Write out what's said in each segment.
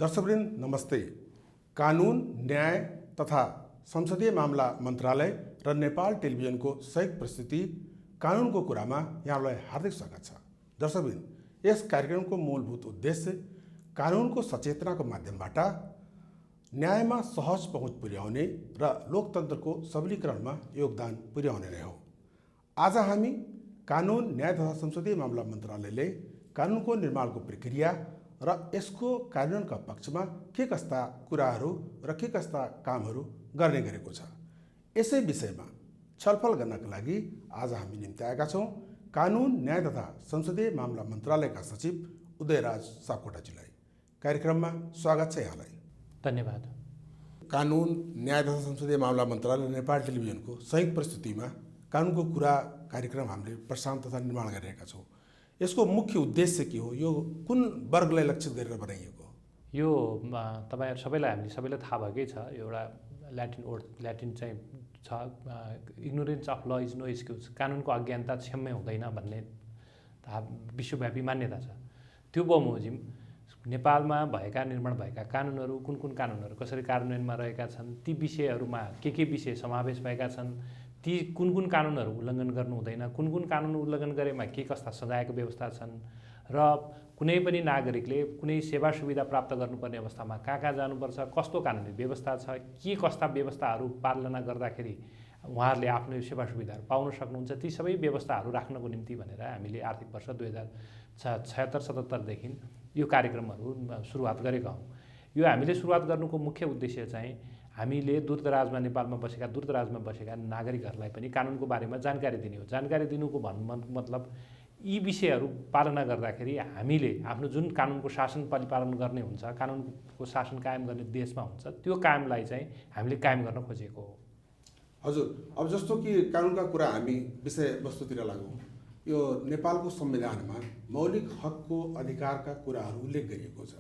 दर्शकवृन्द नमस्ते। कानुन, न्याय तथा संसदीय मामला मन्त्रालय र नेपाल टेलिभिजनको संयुक्त प्रस्तुति कानुनको कुरामा यहाँलाई हार्दिक स्वागत छ। दर्शकवृन्द, यस कार्यक्रमको मूलभूत उद्देश्य कानुनको सचेतनाको माध्यमबाट न्यायमा सहज पहुँच पुर्याउने र लोकतन्त्रको सबलीकरणमा योगदान पुर्याउने नै हो। आज हामी कानुन, न्याय तथा संसदीय मामला मन्त्रालयले कानुनको निर्माणको प्रक्रिया र यसको कार्यान्वयनका पक्षमा के कस्ता कुराहरू र के कस्ता कामहरू गर्ने गरेको छ, यसै विषयमा छलफल गर्नका लागि आज हामी निम्ति आएका छौँ कानुन, न्याय तथा संसदीय मामला मन्त्रालयका सचिव उदयराज सापकोटाजीलाई। कार्यक्रममा स्वागत छ यहाँलाई। धन्यवाद। कानुन, न्याय तथा संसदीय मामला मन्त्रालय नेपाल टेलिभिजनको संयुक्त प्रस्तुतिमा कानुनको कुरा कार्यक्रम हामीले प्रसारण तथा निर्माण गरिरहेका छौँ। यसको मुख्य उद्देश्य के हो? यो कुन वर्गलाई लक्षित गरेर बनाइएको? यो तपाईहरु सबैलाई थाहा भएकै छ। एउटा ल्याटिन चाहिँ छ, इग्नोरेन्स अफ ल इज नो एक्सक्युज। कानुनको अज्ञानता क्षम्य हुँदैन भन्ने विश्वव्यापी मान्यता छ। त्यो बमोजिम नेपालमा निर्माण भएका कानुनहरू कुन कानुनहरू कसरी कार्यान्वयनमा रहेका छन्, ती विषयहरूमा के विषय समावेश भएका छन्, ती कुन कानुनहरू उल्लङ्घन गर्नु हुँदैन, कुन कानुन उल्लङ्घन गरेमा के कस्ता सजायको व्यवस्था छन् र कुनै पनि नागरिकले कुनै सेवा सुविधा प्राप्त गर्नुपर्ने अवस्थामा कहाँ जानुपर्छ, कस्तो कानुनी व्यवस्था छ, के कस्ता व्यवस्थाहरू पालना गर्दाखेरि उहाँहरूले आफ्नो सेवा सुविधाहरू पाउन सक्नुहुन्छ, ती सबै व्यवस्थाहरू राख्नको निम्ति भनेर हामीले आर्थिक वर्ष 2076-77 देखि यो कार्यक्रमहरू सुरुवात गरेका हौँ। यो हामीले सुरुवात गर्नुको मुख्य उद्देश्य चाहिँ हामीले दूरदराजमा नेपालमा बसेका दूरदराजमा बसेका नागरिकहरूलाई पनि कानुनको बारेमा जानकारी दिने हो। जानकारी दिनुको मतलब यी विषयहरू पालना गर्दाखेरि हामीले आफ्नो जुन कानुनको शासन परिपालन गर्ने हुन्छ, कानुनको शासन कायम गर्ने देशमा हुन्छ, त्यो कायमलाई चाहिँ हामीले कायम गर्न खोजेको हो। हजुर, अब जस्तो कि कानुनका कुरा हामी विषयवस्तुतिर लागौँ। यो नेपालको संविधानमा मौलिक हकको अधिकारका कुराहरू उल्लेख गरिएको छ,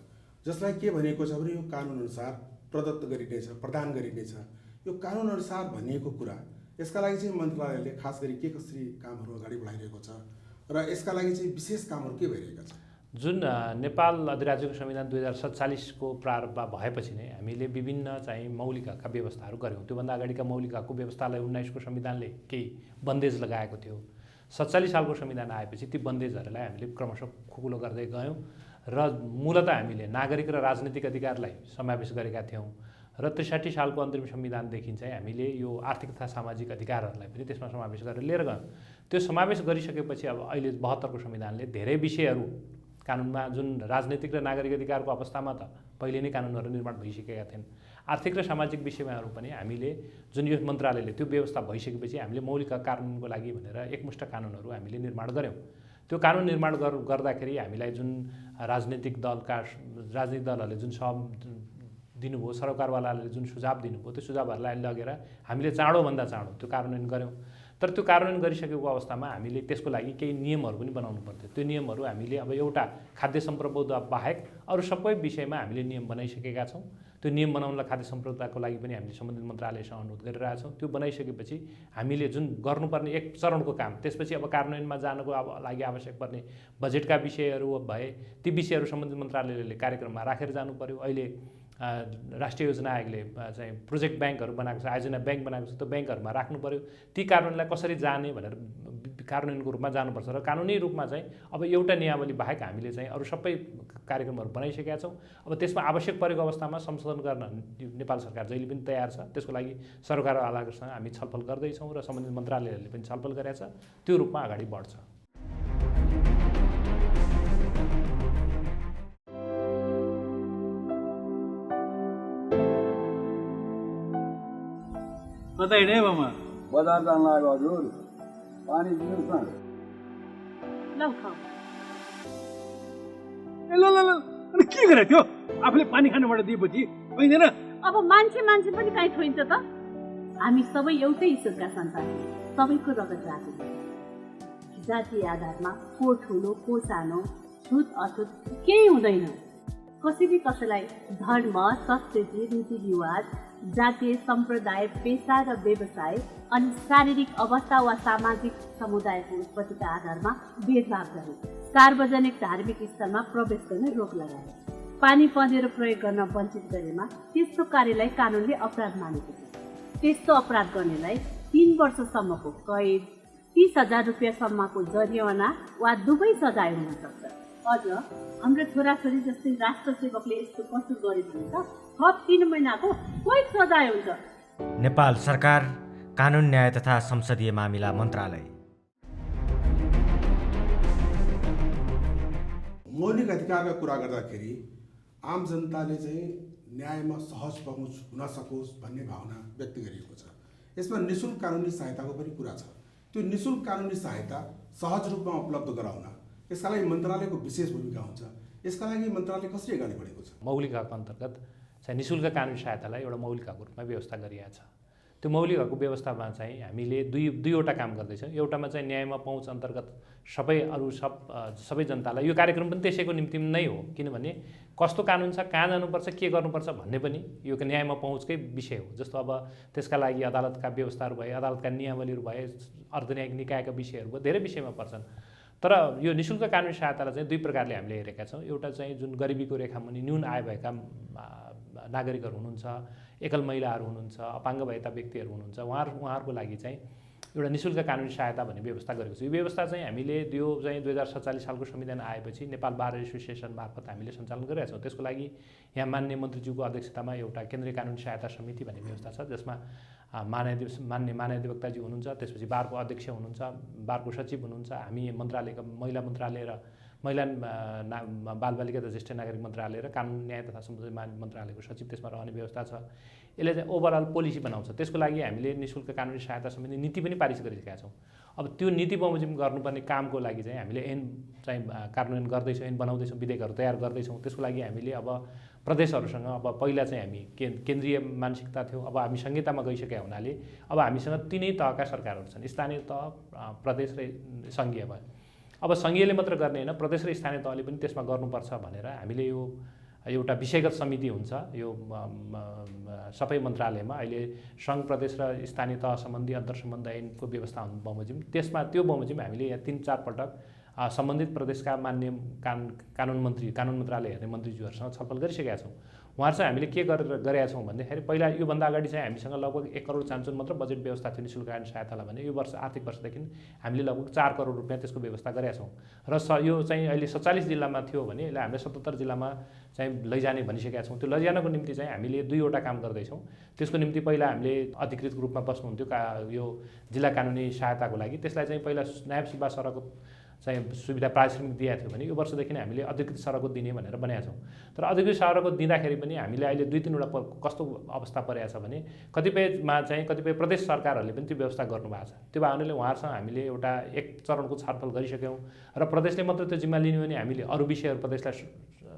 जसलाई के भनिएको छ भने यो कानुनअनुसार प्रदत्त गरिनेछ, प्रदान गरिनेछ। यो कानुनअनुसार भनिएको कुरा, यसका लागि चाहिँ मन्त्रालयले खास गरी के कसरी कामहरू अगाडि बढाइरहेको छ र यसका लागि चाहिँ विशेष कामहरू के भइरहेका छन्? जुन नेपाल अधिराज्यको संविधान 2047 को प्रारम्भ भएपछि नै हामीले विभिन्न चाहिँ मौलिक हकका व्यवस्थाहरू गऱ्यौँ। त्योभन्दा अगाडिका मौलिक हकको व्यवस्थालाई 19 को संविधानले केही बन्देज लगाएको थियो। 47 सालको संविधान आएपछि ती बन्देजहरूलाई हामीले क्रमशः खुकुलो गर्दै गयौँ र मूलतः हामीले नागरिक र राजनीतिक अधिकारलाई समावेश गरेका थियौँ र 63 सालको अन्तरिम संविधानदेखि चाहिँ हामीले यो आर्थिक तथा सामाजिक अधिकारहरूलाई पनि त्यसमा समावेश गरेर लिएर गयौँ। त्यो समावेश गरिसकेपछि अब अहिले 72 को संविधानले धेरै विषयहरू कानुनमा, जुन राजनीतिक र नागरिक अधिकारको अवस्थामा त पहिले नै कानुनहरू निर्माण भइसकेका थिएन, आर्थिक र सामाजिक विषयमाहरू पनि हामीले जुन यो मन्त्रालयले त्यो व्यवस्था भइसकेपछि हामीले मौलिक कानुनको लागि भनेर एकमुष्ट कानुनहरू हामीले निर्माण गऱ्यौँ। त्यो कानुन निर्माण गर्दाखेरि हामीलाई जुन राजनीतिक दलहरूले जुन दिनुभयो, सरकारवालाले जुन सुझाव दिनुभयो, त्यो सुझावहरूलाई लगेर हामीले चाँडोभन्दा चाँडो त्यो कार्यान्वयन गऱ्यौँ। तर त्यो कार्यान्वयन गरिसकेको अवस्थामा हामीले त्यसको लागि केही नियमहरू पनि बनाउनु पर्थ्यो। त्यो नियमहरू हामीले अब एउटा खाद्य सम्प्रभुता बाहेक अरू सबै विषयमा हामीले नियम बनाइसकेका छौँ। त्यो नियम बनाउनलाई खाद्य सम्प्रभुताको लागि पनि हामीले सम्बन्धित मन्त्रालयसँग अनुरोध गरिरहेछौँ। त्यो बनाइसकेपछि हामीले जुन गर्नुपर्ने एक चरणको काम, त्यसपछि अब कार्यान्वयनमा जानको लागि आवश्यक पर्ने बजेटका विषयहरू भए ती विषयहरू सम्बन्धित मन्त्रालयले कार्यक्रममा राखेर जानु पर्यो। अहिले राष्ट्रिय योजना आयोगले चाहिँ प्रोजेक्ट ब्याङ्कहरू बनाएको छ, आयोजना ब्याङ्क बनाएको छ, त्यो ब्याङ्कहरूमा राख्नु पर्यो। ती कार्यान्वयनलाई कसरी जाने भनेर कार्यान्वयनको रूपमा जानुपर्छ र कानुनी रूपमा चाहिँ अब एउटा नियमावली बाहेक हामीले चाहिँ अरू सबै कार्यक्रमहरू बनाइसकेका छौँ। अब त्यसमा आवश्यक परेको अवस्थामा संशोधन गर्न नेपाल सरकार जहिले पनि तयार छ। त्यसको लागि सरकारवालासँग हामी छलफल गर्दैछौँ र सम्बन्धित मन्त्रालयहरूले पनि छलफल गरेका छ। त्यो रूपमा अगाडि बढ्छ। कतै नै मामा बजार जान लाग्यो हजुर, पानी दिनुहोस् न। ल अनि के गरे त्यो? आफूले पानी खानबाट दिएपछि होइन? अब मान्छे पनि कहीँ छोइन्छ त? हामी सबै एउटै ईश्वरका सन्तान, सबैको रगत राखेको जातीय आधारमा को ठुलो को सानो, छुत अछुत केही हुँदैन। कसैले कसैलाई धर्म, संस्कृति, रीतिरिवाज, जातीय सम्प्रदाय, पेसा र व्यवसाय अनि शारीरिक अवस्था वा सामाजिक समुदायको उत्पत्तिका आधारमा भेदभाव गरे, सार्वजनिक धार्मिक स्थलमा प्रवेश गर्न रोक लगाए। पानी पँधेरो प्रयोग गर्न वञ्चित गरेमा त्यस्तो कार्यलाई कानुनले अपराध मानेको छ। त्यस्तो अपराध गर्नेलाई 3 वर्षसम्मको कैद, 30,000 रुपियाँसम्मको जरिवाना वा दुवै सजाय हुन सक्छ। अझ हाम्रो छोराछोरी जस्तै राष्ट्र सेवकले यस्तो कसुर गरे भने त थप 3 महिनाको कैद सजाय हुन्छ। नेपाल सरकार, कानुन न्याय तथा संसदीय मामिला मन्त्रालय। मौलिक अधिकारका कुरा गर्दाखेरि आम जनताले चाहिँ न्यायमा सहज पहुँच हुन सकोस् भन्ने भावना व्यक्त गरिएको छ। यसमा निःशुल्क कानुनी सहायताको पनि कुरा छ। त्यो निःशुल्क कानुनी सहायता सहज रूपमा उपलब्ध गराउन यसका लागि मन्त्रालयको विशेष भूमिका हुन्छ। यसका लागि मन्त्रालय कसरी अगाडि बढेको छ? मौलिक हक अन्तर्गत चाहिँ निःशुल्क कानुनी सहायतालाई एउटा मौलिक हकको रूपमा व्यवस्था गरिएको छ। त्यो मौलिक हकको व्यवस्थामा चाहिँ हामीले दुईवटा काम गर्दैछौँ। एउटामा चाहिँ न्यायमा पहुँच अन्तर्गत सबै जनतालाई, यो कार्यक्रम पनि त्यसैको निम्ति नै हो, किनभने कस्तो कानुन छ, कहाँ जानुपर्छ, के गर्नुपर्छ भन्ने पनि यो न्यायमा पहुँचकै विषय हो। जस्तो अब त्यसका लागि अदालतका व्यवस्थाहरू भए, अदालतका नियमावलीहरू भए, अर्धन्यायिक निकायका विषयहरू भयो, धेरै विषयमा पर्छन्। तर यो निःशुल्क कानुनी सहायतालाई चाहिँ 2 प्रकारले हामीले हेरेका छौँ। एउटा चाहिँ जुन गरिबीको रेखामुनि न्यून आय भएका नागरिकहरू हुनुहुन्छ, एकल महिलाहरू हुनुहुन्छ, अपाङ्ग भएका व्यक्तिहरू हुनुहुन्छ, उहाँहरूको लागि चाहिँ एउटा निःशुल्क कानुनी सहायता भन्ने व्यवस्था गरेको छ। यो व्यवस्था चाहिँ हामीले यो चाहिँ 2047 सालको संविधान आएपछि नेपाल बार एसोसिएसन मार्फत हामीले सञ्चालन गरिरहेका छौँ। त्यसको लागि यहाँ माननीय मन्त्रीज्यूको अध्यक्षतामा एउटा केन्द्रीय कानुनी सहायता समिति भन्ने व्यवस्था छ, जसमा मान्य महाधिवक्ताज्यू हुनुहुन्छ, त्यसपछि बारको अध्यक्ष हुनुहुन्छ, बारको सचिव हुनुहुन्छ, हामी मन्त्रालयका महिला मन्त्रालय र महिला बालबालिका तथा ज्येष्ठ नागरिक मन्त्रालय र कानुन न्याय तथा संसदीय मन्त्रालयको सचिव त्यसमा रहने व्यवस्था छ। यसले चाहिँ ओभरअल पोलिसी बनाउँछ। त्यसको लागि हामीले निःशुल्क कानुनी सहायता सम्बन्धी नीति पनि पारित गरिसकेका छौँ। अब त्यो नीति बमोजिम गर्नुपर्ने कामको लागि चाहिँ हामीले ऐन चाहिँ कार्यान्वयन गर्दैछौँ, ऐन बनाउँदैछौँ, विधेयकहरू तयार गर्दैछौँ। त्यसको लागि हामीले अब प्रदेशहरूसँग, अब पहिला चाहिँ हामी केन्द्रीय मानसिकता थियो, अब हामी संहितामा गइसकेका हुनाले अब हामीसँग 3 तहका सरकारहरू छन्, स्थानीय तह, प्रदेश र सङ्घीय भयो। अब सङ्घीयले मात्र गर्ने होइन, प्रदेश र स्थानीय तहले पनि त्यसमा गर्नुपर्छ भनेर हामीले यो एउटा विषयगत समिति हुन्छ। यो सबै मन्त्रालयमा अहिले सङ्घ, प्रदेश र स्थानीय तह सम्बन्धी अन्तर्सम्बन्ध ऐनको व्यवस्था बमोजिम, त्यो बमोजिम हामीले यहाँ 3-4 पटक सम्बन्धित प्रदेशका मान्य कानुन मन्त्रालय हेर्ने मन्त्रीज्यूहरूसँग छलफल गरिसकेका छौँ। उहाँहरूसँग हामीले के गरेका छौँ भन्दाखेरि पहिला योभन्दा अगाडि चाहिँ हामीसँग लगभग 1 करोड चान्चुन मात्र बजेट व्यवस्था थियो निःशुल्क कानुनी सहायतालाई भने यो वर्ष आर्थिक वर्षदेखि हामीले लगभग 4 करोड रुपियाँ त्यसको व्यवस्था गरेका छौँ। र यो चाहिँ अहिले 47 जिल्लामा थियो भने यसलाई हामीले 77 जिल्लामा चाहिँ लैजाने भनिसकेका छौँ। त्यो लैजानको निम्ति चाहिँ हामीले 2वटा काम गर्दैछौँ। त्यसको निम्ति पहिला हामीले अधिकृत रूपमा बस्नुहुन्थ्यो यो जिल्ला कानुनी सहायताको लागि, त्यसलाई चाहिँ पहिला नायब सेवा सरको चाहिँ सुविधा पारिश्रमिक दिएको थियो भने यो वर्षदेखि हामीले अधिकृत सरको दिने भनेर बनाएका छौँ। तर अधिकृत सरको दिँदाखेरि पनि हामीले अहिले 2-3वटा कस्तो अवस्था परेको छ भने कतिपय प्रदेश सरकारहरूले पनि त्यो व्यवस्था गर्नुभएको छ। त्यो भावनाले उहाँहरूसँग हामीले एउटा 1 चरणको छलफल गरिसक्यौँ र प्रदेशले मात्र त्यो जिम्मा लिने भने हामीले अरू विषयहरू प्रदेशलाई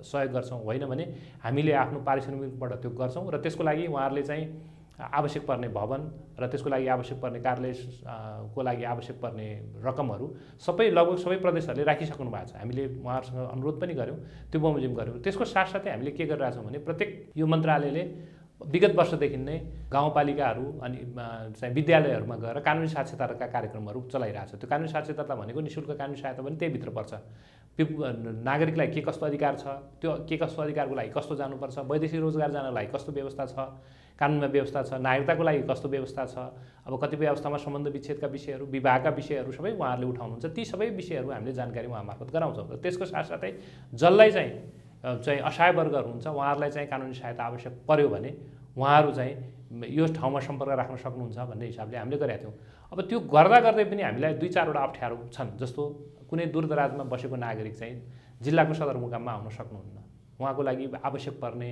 सहयोग गर्छौँ, होइन भने हामीले आफ्नो पारिश्रमिकबाट त्यो गर्छौँ। र त्यसको लागि उहाँहरूले चाहिँ आवश्यक पर्ने भवन र त्यसको लागि आवश्यक पर्ने कार्यालयको लागि आवश्यक पर्ने रकमहरू लगभग सबै प्रदेशहरूले राखिसक्नु भएको छ। हामीले उहाँहरूसँग अनुरोध पनि गऱ्यौँ, त्यो बमोजिम गऱ्यौँ। त्यसको साथसाथै हामीले के गरिरहेछौँ भने प्रत्येक यो मन्त्रालयले विगत वर्षदेखि नै गाउँपालिकाहरू अनि चाहिँ विद्यालयहरूमा गएर कानुनी साक्षरताका कार्यक्रमहरू चलाइरहेछ। त्यो कानुनी साक्षरता भनेको निःशुल्क कानुनी सहायता पनि त्यहीभित्र पर्छ। नागरिकलाई के कस्तो अधिकार छ, त्यो के कस्तो अधिकारको लागि कस्तो जानुपर्छ, वैदेशिक रोजगार जानलाई लागि कस्तो व्यवस्था छ, कानुनमा व्यवस्था छ, नागरिकताको लागि कस्तो व्यवस्था छ, अब कतिपय अवस्थामा सम्बन्ध विच्छेदका विषयहरू, विवाहका विषयहरू सबै उहाँहरूले उठाउनुहुन्छ। ती सबै विषयहरू हामीले जानकारी उहाँ मार्फत गराउँछौँ। र त्यसको साथसाथै जसलाई चाहिँ असहाय वर्गहरू हुन्छ उहाँहरूलाई चाहिँ कानुनी सहायता आवश्यक पर्यो भने उहाँहरू चाहिँ यो ठाउँमा सम्पर्क राख्न सक्नुहुन्छ भन्ने हिसाबले हामीले गरेका थियौँ। अब त्यो गर्दै पनि हामीलाई 2-4वटा अप्ठ्यारो छन्। जस्तो कुनै दूरदराजमा बसेको नागरिक चाहिँ जिल्लाको सदरमुकाममा आउन सक्नुहुन्न, उहाँको लागि आवश्यक पर्ने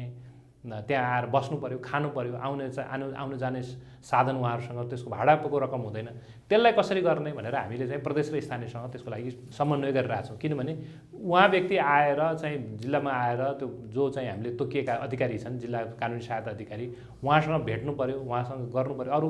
त्यहाँ आएर बस्नु पर्यो, खानु पर्यो, आउनु जाने साधन उहाँहरूसँग त्यसको भाडाको रकम हुँदैन। त्यसलाई कसरी गर्ने भनेर हामीले चाहिँ प्रदेश र स्थानीयसँग त्यसको लागि समन्वय गरिरहेछौँ। किनभने उहाँ व्यक्ति आएर चाहिँ जिल्लामा आएर त्यो जो चाहिँ हामीले तोकिएका अधिकारी छन्, जिल्ला कानुनी सहायता अधिकारी, उहाँसँग भेट्नु पर्यो, उहाँसँग गर्नु पर्यो। अरू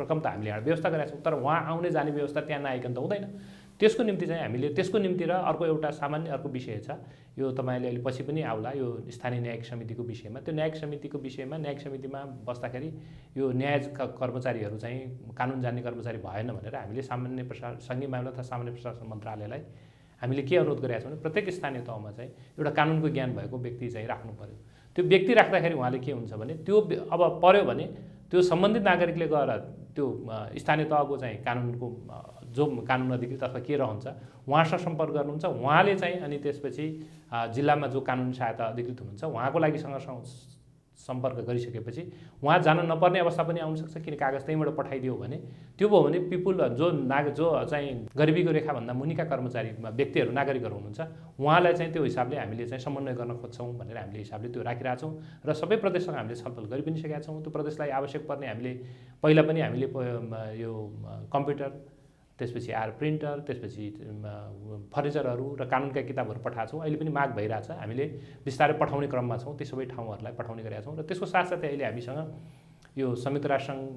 रकम त हामीले यहाँ व्यवस्था गरेका छौँ, तर उहाँ आउने जाने व्यवस्था त्यहाँ नआइकन त हुँदैन। त्यसको निम्ति चाहिँ हामीले त्यसको निम्ति र अर्को विषय छ, यो तपाईँले अहिले पछि पनि आउला, यो स्थानीय न्यायिक समितिको विषयमा। त्यो न्यायिक समितिको विषयमा न्यायिक समितिमा बस्दाखेरि यो न्याय कर्मचारीहरू चाहिँ कानुन जान्ने कर्मचारी भएन भनेर हामीले सङ्घीय मामिला तथा सामान्य प्रशासन मन्त्रालयलाई हामीले के अनुरोध गरेका छौँ भने प्रत्येक स्थानीय तहमा चाहिँ एउटा कानुनको ज्ञान भएको व्यक्ति चाहिँ राख्नु पर्यो। त्यो व्यक्ति राख्दाखेरि उहाँले के हुन्छ भने त्यो अब पर्यो भने त्यो सम्बन्धित नागरिकले गएर त्यो स्थानीय तहको चाहिँ कानुनको जो कानुन अधिकृत अथवा के रहन्छ उहाँसँग सम्पर्क गर्नुहुन्छ। उहाँले चाहिँ अनि त्यसपछि जिल्लामा जो कानुनी सहायता अधिकृत हुनुहुन्छ उहाँको लागि सम्पर्क गरिसकेपछि उहाँ जान नपर्ने अवस्था पनि आउन सक्छ, किन कागज त्यहीँबाट पठाइदियो भने त्यो भयो भने पिपुल जो चाहिँ गरिबीको रेखाभन्दा मुनिका कर्मचारी व्यक्तिहरू नागरिकहरू हुनुहुन्छ उहाँलाई चाहिँ त्यो हिसाबले हामीले चाहिँ समन्वय गर्न खोज्छौँ भनेर हामीले हिसाबले त्यो राखिरहेछौँ र सबै प्रदेशसँग हामीले छलफल गरि पनि सकेका छौँ। त्यो प्रदेशलाई आवश्यक पर्ने हामीले पहिला पनि हामीले यो कम्प्युटर, त्यसपछि आएर प्रिन्टर, त्यसपछि फर्निचरहरू र कानुनका किताबहरू पठाएको छौँ। अहिले पनि माग भइरहेछ, हामीले बिस्तारै पठाउने क्रममा छौँ, ती सबै ठाउँहरूलाई पठाउने गरेका छौँ। र त्यसको साथसाथै अहिले हामीसँग यो संयुक्त राष्ट्रसङ्घ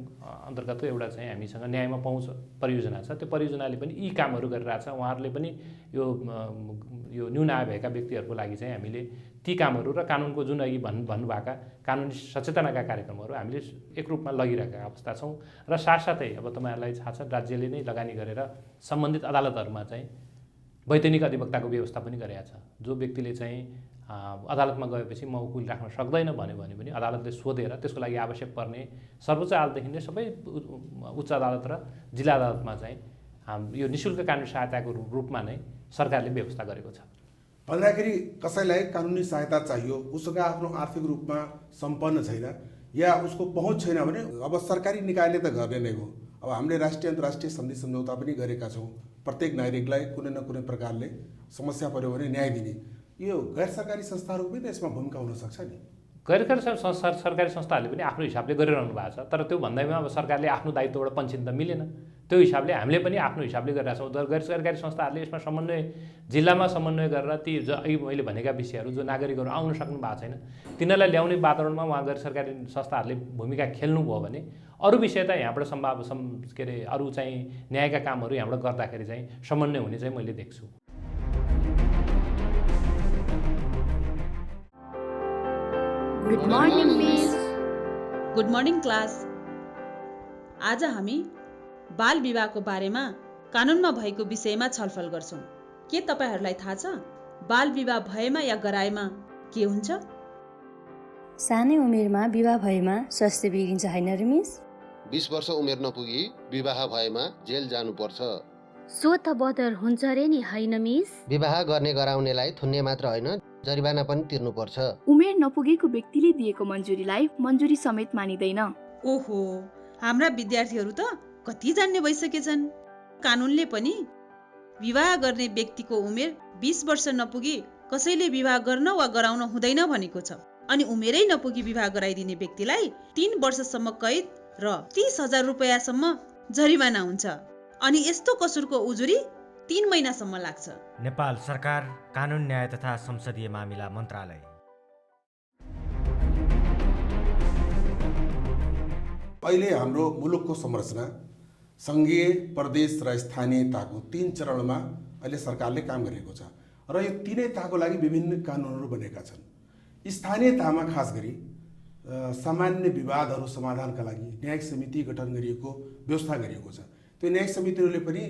अन्तर्गतको एउटा चाहिँ हामीसँग न्यायमा पहुँच परियोजना छ। त्यो परियोजनाले पनि यी कामहरू गरिरहेछ। उहाँहरूले पनि यो न्यून आय भएका व्यक्तिहरूको लागि चाहिँ हामीले ती कामहरू र कानुनको जुन अघि भन्नुभएका कानुनी सचेतनाका कार्यक्रमहरू हामीले एक रूपमा लगिरहेका अवस्था छौँ। र साथसाथै अब तपाईँहरूलाई थाहा छ राज्यले नै लगानी गरेर सम्बन्धित अदालतहरूमा चाहिँ वैधानिक अधिवक्ताको व्यवस्था पनि गरेका छ। जो व्यक्तिले चाहिँ अदालतमा गएपछि म उकिल राख्न सक्दैन भन्यो भने पनि अदालतले सोधेर त्यसको लागि आवश्यक पर्ने सर्वोच्च अदालतदेखि नै सबै उच्च अदालत र जिल्ला अदालतमा चाहिँ यो निःशुल्क कानुनी सहायताको रूपमा नै सरकारले व्यवस्था गरेको छ। भन्दाखेरि कसैलाई कानुनी सहायता चाहियो, उसँग आफ्नो आर्थिक रूपमा सम्पन्न छैन या उसको पहुँच छैन भने अब सरकारी निकायले त गर्ने नै हो। अब हामीले राष्ट्रिय अन्तर्राष्ट्रिय सन्धि सम्झौता पनि गरेका छौँ, प्रत्येक नागरिकलाई कुनै न कुनै प्रकारले समस्या पर्यो भने न्याय दिने। यो गैर सरकारी संस्थाहरूको पनि यसमा भूमिका हुनसक्छ नि। गैर सरकारी संस्थाहरूले पनि आफ्नो हिसाबले गरिरहनु भएको छ, तर त्यो भन्दैमा अब सरकारले आफ्नो दायित्वबाट पन्छिन त मिलेन। त्यो हिसाबले हामीले पनि आफ्नो हिसाबले गरिरहेका छौँ। गैर सरकारी संस्थाहरूले यसमा समन्वय जिल्लामा समन्वय गरेर ती जो अघि मैले भनेका विषयहरू जो नागरिकहरू आउन सक्नु भएको छैन तिनीहरूलाई ल्याउने वातावरणमा उहाँ गैर सरकारी संस्थाहरूले भूमिका खेल्नुभयो भने अरू विषय त यहाँबाट के अरे अरू चाहिँ न्यायका कामहरू यहाँबाट गर्दाखेरि चाहिँ समन्वय हुने चाहिँ मैले देख्छु। Good morning miss. Good morning class. आज हामी बाल विवाहको बारेमा कानुनमा भएको विषयमा छलफल गर्छौँ। के तपाईहरूलाई थाहा छ बाल विवाह भएमा या गराएमा के हुन्छ? सानै उमेरमा विवाह भएमा स्वास्थ्य बिग्रिन्छ हैन र मिस? 20 वर्ष उमेर नपुगी विवाह भएमा जेल जानुपर्छ। सो त बदर हुन्छ रे नि हैन मिस? विवाह गर्ने गराउनेलाई थुन्ने मात्र होइन, जरिवाना पनि तिर्नुपर्छ। उमेर नपुगेको व्यक्तिले दिएको मन्जुरीलाई मन्जुरी समेत मानिँदैन। ओहो, हाम्रा विद्यार्थीहरू त कति जान्ने भइसकेछन्। कानुनले पनि विवाह गर्ने व्यक्तिको उमेर 20 वर्ष नपुगी कसैले विवाह गर्न वा गराउन हुँदैन भनेको छ। अनि उमेरै नपुगी विवाह गराइदिने व्यक्तिलाई 3 वर्षसम्म कैद र 30,000 रुपैयाँसम्म जरिवाना हुन्छ। अनि यस्तो कसुरको उजुरी 3 महिनासम्म लाग्छ। नेपाल सरकार कानुन न्याय तथा संसदीय मामिला मन्त्रालय। अहिले हाम्रो मुलुकको संरचना सङ्घीय, प्रदेश र स्थानीय तहको 3 चरणमा अहिले सरकारले काम गरेको छ र यो तीनै तहको लागि विभिन्न कानुनहरू बनेका छन्। स्थानीय तहमा खास गरी सामान्य विवादहरू समाधानका लागि न्यायिक समिति गठन गरिएको व्यवस्था गरिएको छ। त्यो न्यायिक समितिहरूले पनि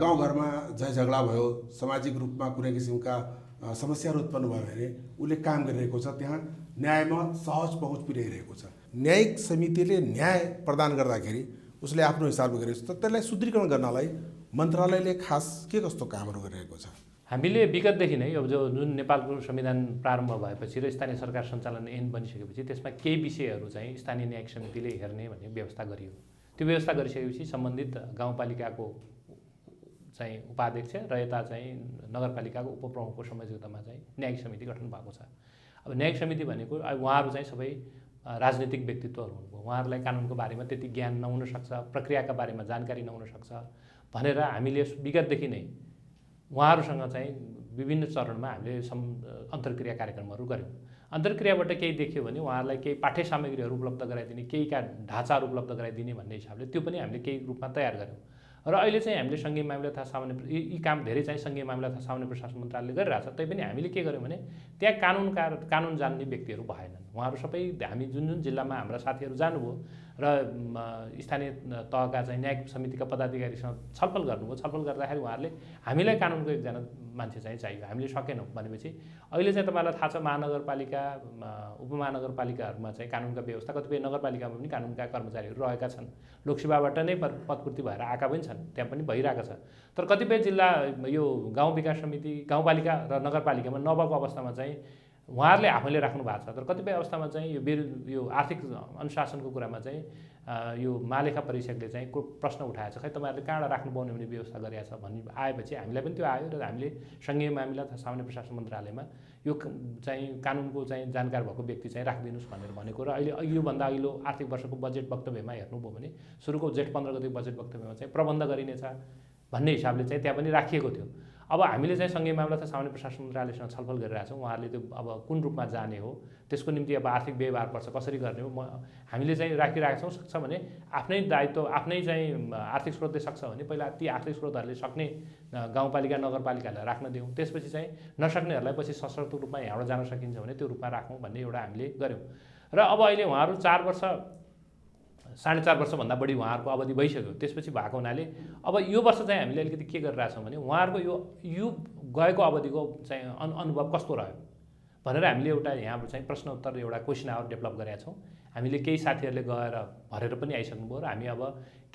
गाउँघरमा झै झगडा भयो, सामाजिक रूपमा कुनै किसिमका समस्याहरू उत्पन्न भयो भने उसले काम गरिरहेको छ, त्यहाँ न्यायमा सहज पहुँच पुर्याइरहेको छ। न्यायिक समितिले न्याय प्रदान गर्दाखेरि उसले आफ्नो हिसाबले गरेको छ। त्यसलाई सुदृढीकरण गर्नलाई मन्त्रालयले खास के कस्तो कामहरू गरिरहेको छ? हामीले विगतदेखि नै अब जुन नेपालको संविधान प्रारम्भ भएपछि र स्थानीय सरकार सञ्चालन ऐन बनिसकेपछि त्यसमा केही विषयहरू चाहिँ स्थानीय न्यायिक समितिले हेर्ने भन्ने व्यवस्था गरियो। त्यो व्यवस्था गरिसकेपछि सम्बन्धित गाउँपालिकाको चाहिँ उपाध्यक्ष र यता चाहिँ नगरपालिकाको उपप्रमुखको संयोजकतामा चाहिँ न्यायिक समिति गठन भएको छ। अब न्यायिक समिति भनेको उहाँहरू चाहिँ सबै राजनीतिक व्यक्तित्वहरू हुनुभयो। उहाँहरूलाई कानुनको बारेमा त्यति ज्ञान नहुन सक्छ, प्रक्रियाका बारेमा जानकारी नहुन सक्छ भनेर हामीले विगतदेखि नै उहाँहरूसँग चाहिँ विभिन्न चरणमा हामीले अन्तर्क्रिया कार्यक्रमहरू गऱ्यौँ। अन्तर्क्रियाबाट केही देखियो भने उहाँहरूलाई केही पाठ्य सामग्रीहरू उपलब्ध गराइदिने, केहीका ढाँचाहरू उपलब्ध गराइदिने भन्ने हिसाबले त्यो पनि हामीले केही रूपमा तयार गऱ्यौँ। र अहिले चाहिँ हामीले सङ्घीय मामिला तथा सामान्य यी काम धेरै चाहिँ सङ्घीय मामिला तथा सामान्य प्रशासन मन्त्रालयले गरिरहेछ। तैपनि हामीले के गर्यौँ भने त्यहाँ कानुन जान्ने व्यक्तिहरू भएनन्। उहाँहरू सबै हामी जुन जिल्लामा हाम्रा साथीहरू जानुभयो र स्थानीय तहका चाहिँ न्यायिक समितिका पदाधिकारीसँग छलफल गर्नुभयो। छलफल गर्दाखेरि उहाँहरूले हामीलाई कानुनको एकजना मान्छे चाहिँ चाहियो, हामीले सकेनौँ भनेपछि अहिले चाहिँ तपाईँलाई थाहा छ महानगरपालिका उपमहानगरपालिकाहरूमा चाहिँ कानुनका व्यवस्था, कतिपय नगरपालिकामा पनि कानुनका कर्मचारीहरू रहेका छन्, लोकसेवाबाट नै पदपूर्ति भएर आएका पनि छन्, त्यहाँ पनि भइरहेको छ। तर कतिपय जिल्ला यो गाउँ विकास समिति गाउँपालिका र नगरपालिकामा नभएको अवस्थामा चाहिँ उहाँहरूले आफैले राख्नु भएको छ। तर कतिपय अवस्थामा चाहिँ यो आर्थिक अनुशासनको कुरामा चाहिँ यो महालेखा परीक्षकले चाहिँ प्रश्न उठाएको छ, खै तपाईँहरूले कहाँबाट राख्नु पाउने हुने व्यवस्था गरिएको छ भन्ने आएपछि हामीलाई पनि त्यो आयो र हामीले सङ्घीय मामिला तथा सामान्य प्रशासन मन्त्रालयमा यो चाहिँ कानुनको चाहिँ जानकार भएको व्यक्ति चाहिँ राखिदिनुहोस् भनेर भनेको। र अहिले योभन्दा अघिल्लो आर्थिक वर्षको बजेट वक्तव्यमा हेर्नुभयो भने सुरुको जेठ 15 गते बजेट वक्तव्यमा चाहिँ प्रबन्ध गरिनेछ भन्ने हिसाबले चाहिँ त्यहाँ पनि राखिएको थियो। अब हामीले चाहिँ सङ्घीय मामला तथा सामान्य प्रशासन मन्त्रालयसँग छलफल गरिरहेका छौँ। उहाँहरूले त्यो अब कुन रूपमा जाने हो, त्यसको निम्ति अब आर्थिक व्यवहार पर्छ, कसरी गर्ने हो, हामीले चाहिँ राखिरहेका छौँ। सक्छ भने आफ्नै दायित्व आफ्नै चाहिँ आर्थिक स्रोतले सक्छ भने पहिला ती आर्थिक स्रोतहरूले सक्ने गाउँपालिका नगरपालिकाहरूलाई राख्न दिउँ, त्यसपछि चाहिँ नसक्नेहरूलाई पछि सशर्त रूपमा यहाँबाट जान सकिन्छ भने त्यो रूपमा राखौँ भन्ने एउटा हामीले गऱ्यौँ। र अब अहिले उहाँहरू 4 वर्ष 4.5 वर्षभन्दा बढी उहाँहरूको अवधि भइसक्यो। त्यसपछि भएको हुनाले अब यो वर्ष चाहिँ हामीले अलिकति के गरिरहेछौँ भने उहाँहरूको यो गएको अवधिको चाहिँ अनुभव कस्तो रह्यो भनेर हामीले एउटा यहाँ चाहिँ प्रश्न उत्तर एउटा क्वेसन आवर डेभलप गरेका छौँ। हामीले केही साथीहरूले गएर भरेर पनि आइसक्नुभयो र हामी अब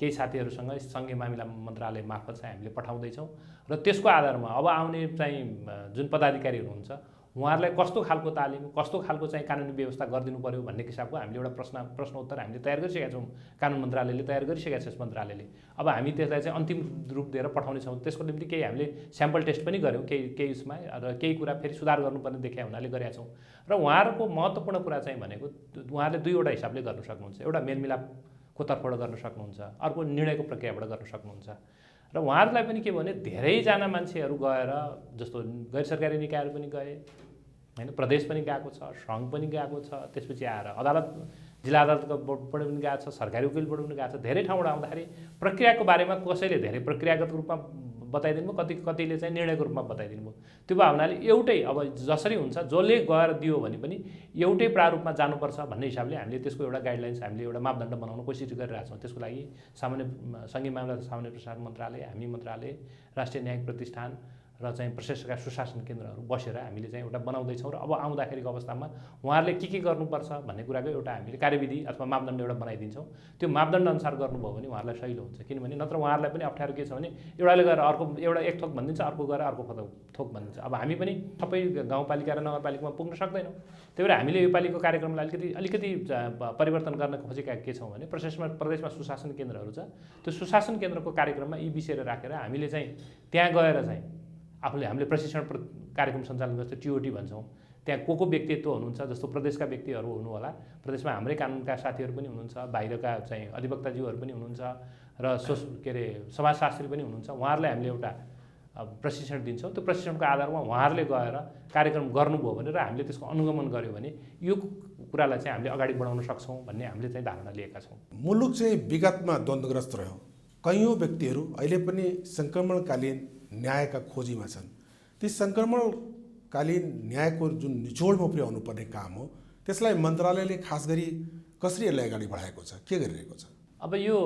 केही साथीहरूसँग सङ्घीय मामिला मन्त्रालय मार्फत चाहिँ हामीले पठाउँदैछौँ र त्यसको आधारमा अब आउने चाहिँ जुन पदाधिकारीहरू हुन्छ उहाँहरूलाई कस्तो खालको तालिम, कस्तो खालको चाहिँ कानुनी व्यवस्था गरिदिनु पर्यो भन्ने हिसाबको हामीले एउटा प्रश्न उत्तर हामीले तयार गरिसकेका छौँ। कानुन मन्त्रालयले तयार गरिसकेका छ, यस मन्त्रालयले। अब हामी त्यसलाई चाहिँ अन्तिम रूप दिएर पठाउनेछौँ। त्यसको निम्ति केही हामीले स्याम्पल टेस्ट पनि गऱ्यौँ केही उसमा, र केही कुरा फेरि सुधार गर्नुपर्ने देखिया हुनाले गरेका छौँ। र उहाँहरूको महत्त्वपूर्ण कुरा चाहिँ भनेको उहाँहरूले दुईवटा हिसाबले गर्न सक्नुहुन्छ। एउटा मेलमिलापको तर्फबाट गर्न सक्नुहुन्छ, अर्को निर्णयको प्रक्रियाबाट गर्न सक्नुहुन्छ। र उहाँहरूलाई पनि के भने धेरैजना मान्छेहरू गएर, जस्तो गैर सरकारी निकायहरू पनि गए होइन, प्रदेश पनि गएको छ, सङ्घ पनि गएको छ, त्यसपछि आएर अदालत जिल्ला अदालतबाट पनि गएको छ, सरकारी वकिलबाट पनि गएको छ। धेरै ठाउँबाट आउँदाखेरि प्रक्रियाको बारेमा कसैले धेरै प्रक्रियागत रूपमा बताइदिनु भयो, कतिले चाहिँ निर्णयको रूपमा बताइदिनु भयो। त्यो भावनाले एउटै अब जसरी हुन्छ जसले गएर दियो भने पनि एउटै प्रारूपमा जानुपर्छ भन्ने हिसाबले हामीले त्यसको एउटा गाइडलाइन्स, हामीले एउटा मापदण्ड बनाउन कोसिस गरिरहेछौँ। त्यसको लागि सङ्घीय मामला सामान्य प्रशासन मन्त्रालय, हामी मन्त्रालय, राष्ट्रिय न्यायिक प्रतिष्ठान र चाहिँ प्रशासनका सुशासन केन्द्रहरू बसेर हामीले चाहिँ एउटा बनाउँदैछौँ। र अब आउँदाखेरिको अवस्थामा उहाँहरूले के गर्नुपर्छ भन्ने कुराको एउटा हामीले कार्यविधि अथवा मापदण्ड एउटा बनाइदिन्छौँ। त्यो मापदण्ड अनुसार गर्नुभयो भने उहाँहरूलाई सहिलो हुन्छ। किनभने नत्र उहाँहरूलाई पनि अप्ठ्यारो के छ भने एउटाले गएर अर्को एउटा एक थोक भनिदिन्छ, अर्को गएर अर्को थोक भनिदिन्छ। अब हामी पनि सबै गाउँपालिका र नगरपालिकामा पुग्न सक्दैनौँ। त्यही भएर हामीले योपालिको कार्यक्रमलाई अलिकति परिवर्तन गर्न खोजेका के छौँ भने प्रदेशमा सुशासन केन्द्रहरू छ, त्यो सुशासन केन्द्रको कार्यक्रममा यी विषयहरू राखेर हामीले चाहिँ त्यहाँ गएर चाहिँ हामीले प्रशिक्षण कार्यक्रम सञ्चालन गर्छ, टिओटी भन्छौँ। त्यहाँ को व्यक्तित्व हुनुहुन्छ, जस्तो प्रदेशका व्यक्तिहरू हुनु होला, प्रदेशमा हाम्रै कानुनका साथीहरू पनि हुनुहुन्छ, बाहिरका चाहिँ अधिवक्ताज्यूहरू पनि हुनुहुन्छ र समाजशास्त्री पनि हुनुहुन्छ। उहाँहरूलाई हामीले एउटा प्रशिक्षण दिन्छौँ। त्यो प्रशिक्षणको आधारमा उहाँहरूले गएर कार्यक्रम गर्नुभयो भने र हामीले त्यसको अनुगमन गऱ्यो भने यो कुरालाई चाहिँ हामीले अगाडि बढाउन सक्छौँ भन्ने हामीले चाहिँ धारणा लिएका छौँ। मुलुक चाहिँ विगतमा द्वन्द्वग्रस्त रह्यो। कैयौँ व्यक्तिहरू अहिले पनि सङ्क्रमणकालीन न्यायका खोजीमा छन्। ती सङ्क्रमणकालीन न्यायको जुन निचोडमा पुर्याउनु पर्ने काम हो, त्यसलाई मन्त्रालयले खास गरी कसरी यसलाई अगाडि बढाएको छ, के गरिरहेको छ? अब यो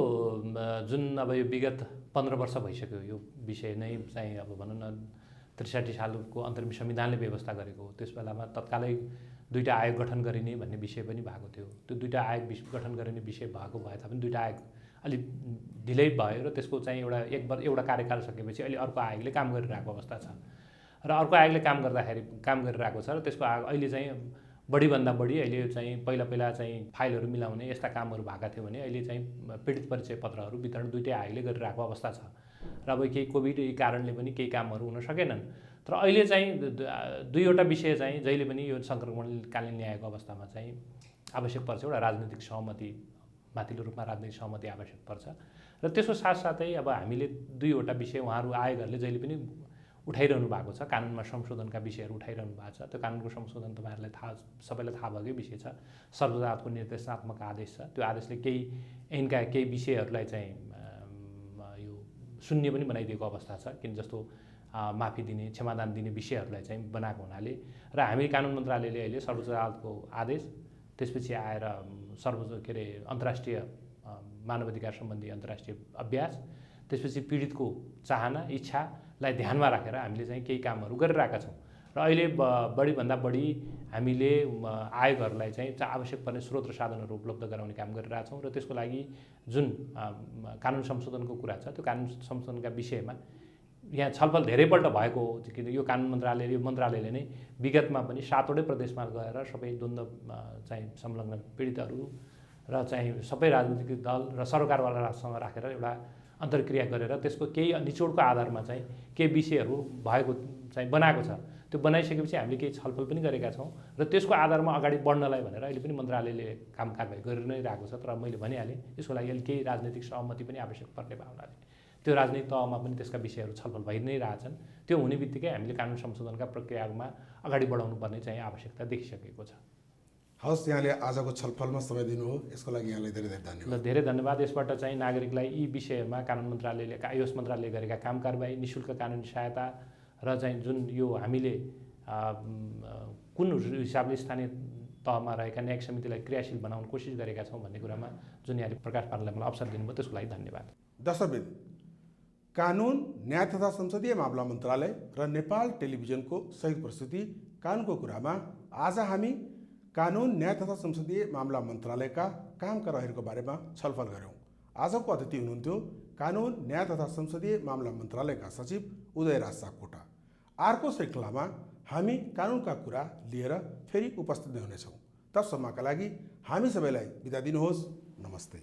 जुन यो विगत 15 वर्ष भइसक्यो यो विषय नै चाहिँ अब भनौँ न 63 सालको अन्तरिम संविधानले व्यवस्था गरेको। त्यस बेलामा तत्कालै 2टा आयोग गठन गरिने भन्ने विषय पनि भएको थियो। त्यो 2टा आयोग गठन गरिने विषय भएको भए तापनि 2टा आयोग अलिक ढिलै भयो र त्यसको चाहिँ एउटा कार्यकाल सकेपछि अहिले अर्को आयोगले काम गरिरहेको अवस्था छ। र अर्को आयोगले काम गरिरहेको छ र त्यसको अहिले चाहिँ बढीभन्दा बढी अहिले चाहिँ पहिला चाहिँ फाइलहरू मिलाउने यस्ता कामहरू भएका थियो भने अहिले चाहिँ पीडित परिचय पत्रहरू वितरण 2टै आयोगले गरिरहेको अवस्था छ। र अब केही कोभिड कारणले पनि केही कामहरू हुन सकेनन्। तर अहिले चाहिँ 2वटा विषय चाहिँ जहिले पनि यो सङ्क्रमणकालीन न्यायको अवस्थामा चाहिँ आवश्यक पर्छ। एउटा राजनीतिक सहमति, माथिल्लो रूपमा राजनीतिक सहमति आवश्यक पर्छ र त्यसको साथसाथै अब हामीले 2वटा विषय उहाँहरू आयोगहरूले जहिले पनि उठाइरहनु भएको छ। कानुनमा संशोधनका विषयहरू उठाइरहनु भएको छ। त्यो कानुनको संशोधन तपाईँहरूलाई सबैलाई थाहा भएकै विषय छ। सर्वोच्च अदालतको निर्देशनात्मक आदेश छ। त्यो आदेशले ऐनका केही विषयहरूलाई चाहिँ यो शून्य पनि बनाइदिएको अवस्था छ। किन जस्तो माफी दिने, क्षमादान दिने विषयहरूलाई चाहिँ बनाएको हुनाले र हामी कानुन मन्त्रालयले अहिले सर्वोच्च अदालतको आदेश, त्यसपछि आएर अन्तर्राष्ट्रिय मानवाधिकार सम्बन्धी अन्तर्राष्ट्रिय अभ्यास, त्यसपछि पीडितको चाहना इच्छालाई ध्यानमा राखेर हामीले चाहिँ केही कामहरू गरिरहेका छौँ र अहिले बढीभन्दा बढी हामीले आयोगहरूलाई चाहिँ आवश्यक पर्ने स्रोत र साधनहरू उपलब्ध गराउने काम गरिरहेछौँ र त्यसको लागि जुन कानुन संशोधनको कुरा छ त्यो कानुन संशोधनका विषयमा यहाँ छलफल धेरैपल्ट भएको हो किन यो कानुन मन्त्रालयले नै विगतमा पनि 7वटै प्रदेशमा गएर सबै द्वन्द्व चाहिँ संलग्न पीडितहरू र चाहिँ सबै राजनीतिक दल र सरकारवालासँग राखेर एउटा अन्तर्क्रिया गरेर त्यसको केही निचोडको आधारमा चाहिँ केही विषयहरू भएको चाहिँ बनाएको छ। त्यो बनाइसकेपछि हामीले केही छलफल पनि गरेका छौँ र त्यसको आधारमा अगाडि बढ्नलाई भनेर अहिले पनि मन्त्रालयले काम कारबाही गरि नै रहेको छ। तर मैले भनिहालेँ यसको लागि अहिले केही राजनीतिक सहमति पनि आवश्यक पर्ने भावनाले त्यो राजनीतिक तहमा पनि त्यसका विषयहरू छलफल भइ नै रहेछन्। त्यो हुने बित्तिकै हामीले कानुन संशोधनका प्रक्रियामा अगाडि बढाउनु पर्ने चाहिँ आवश्यकता देखिसकेको छ। हवस्, यहाँले आजको छलफलमा समय दिनुभयो, यसको लागि यहाँलाई धेरै धेरै धन्यवाद। धेरै धन्यवाद। यसबाट चाहिँ नागरिकलाई यी विषयमा कानुन मन्त्रालयले आयुष मन्त्रालयले गरेका काम कारबाही, निःशुल्क कानुनी सहायता र चाहिँ जुन यो हामीले कुन हिसाबले स्थानीय तहमा रहेका न्यायिक समितिलाई क्रियाशील बनाउन कोसिस गरेका छौँ भन्ने कुरामा जुन यहाँले प्रकाश पार्नलाई मलाई अवसर दिनुभयो त्यसको लागि धन्यवाद। दर्शकवृन्द, कानुन न्याय तथा संसदीय मामला मन्त्रालय र नेपाल टेलिभिजनको संयुक्त प्रस्तुति कानुनको कुरामा आज हामी कानुन न्याय तथा संसदीय मामला मन्त्रालयका काम कारबाहीहरूको बारेमा छलफल गऱ्यौँ। आजको अतिथि हुनुहुन्थ्यो कानुन न्याय तथा संसदीय मामला मन्त्रालयका सचिव उदयराज सापकोटा। अर्को श्रृङ्खलामा हामी कानुनका कुरा लिएर फेरि उपस्थित हुनेछौँ। तबसम्मका लागि हामी सबैलाई बिदा दिनुहोस्। नमस्ते।